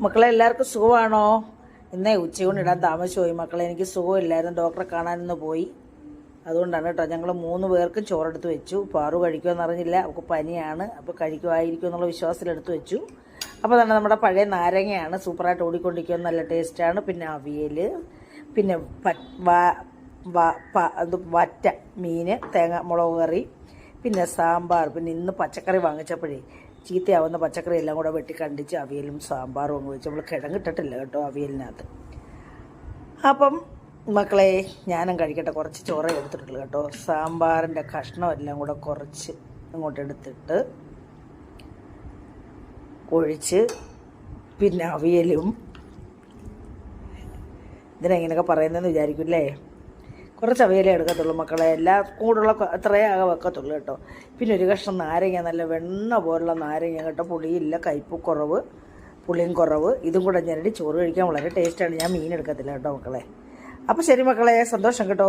മക്കളെ എല്ലാവർക്കും സുഖമാണോ? ഇന്നേ ഉച്ചയൂണ് ഇടാൻ താമസിച്ചുപോയി മക്കളെ. എനിക്ക് സുഖമില്ലായിരുന്നു, ഡോക്ടറെ കാണാനൊന്ന് പോയി. അതുകൊണ്ടാണ് കേട്ടോ. ഞങ്ങൾ 3 പേർക്കും ചോറെടുത്ത് വെച്ചു. പാറു കഴിക്കുമെന്ന് അറിഞ്ഞില്ല, അവൾക്ക് പനിയാണ്. അപ്പോൾ കഴിക്കുമായിരിക്കും എന്നുള്ള വിശ്വാസത്തിലെടുത്ത് വെച്ചു. അപ്പോൾ തന്നെ നമ്മുടെ പഴയ നാരങ്ങയാണ്, സൂപ്പറായിട്ട് ഓടിക്കൊണ്ടിരിക്കുക, നല്ല ടേസ്റ്റാണ്. പിന്നെ അവിയൽ, പിന്നെ വറ്റ മീൻ, തേങ്ങ മുളക് കറി, പിന്നെ സാമ്പാർ. പിന്നെ ഇന്ന് പച്ചക്കറി വാങ്ങിച്ചപ്പോഴേ ചീത്തയാവുന്ന പച്ചക്കറി എല്ലാം കൂടെ വെട്ടി കണ്ടിച്ച് അവിയലും സാമ്പാറും അങ്ങ് വെച്ച്. നമ്മൾ കിഴങ്ങിട്ടിട്ടില്ല കേട്ടോ അവിയലിനകത്ത്. അപ്പം മക്കളെ ഞാനും കഴിക്കട്ടെ. കുറച്ച് ചോറേ എടുത്തിട്ടുള്ളൂ കേട്ടോ. സാമ്പാറിൻ്റെ കഷ്ണം എല്ലാം കൂടെ കുറച്ച് ഇങ്ങോട്ട് എടുത്തിട്ട് ഒഴിച്ച്, പിന്നെ അവിയലും. ഇതിനെങ്ങനെയൊക്കെ പറയുന്നതെന്ന് വിചാരിക്കും. കുറച്ച് അവിയലേ എടുക്കത്തുള്ളൂ മക്കളെ, എല്ലാ കൂടുള്ള അത്രയേ ആകെ വെക്കത്തുള്ളൂ കേട്ടോ. പിന്നെ ഒരു കഷ്ണം നാരങ്ങ, നല്ല വെണ്ണ പോലുള്ള നാരങ്ങ കേട്ടോ. പുളിയില്ല, കയ്പ്പ് കുറവ്, പുളിയും കുറവ്. ഇതും കൂടെ ഞെരടി ചോറ് കഴിക്കാൻ വളരെ ടേസ്റ്റാണ്. ഞാൻ മീൻ എടുക്കത്തില്ല കേട്ടോ മക്കളെ. അപ്പോൾ ശരി മക്കളെ, സന്തോഷം കേട്ടോ.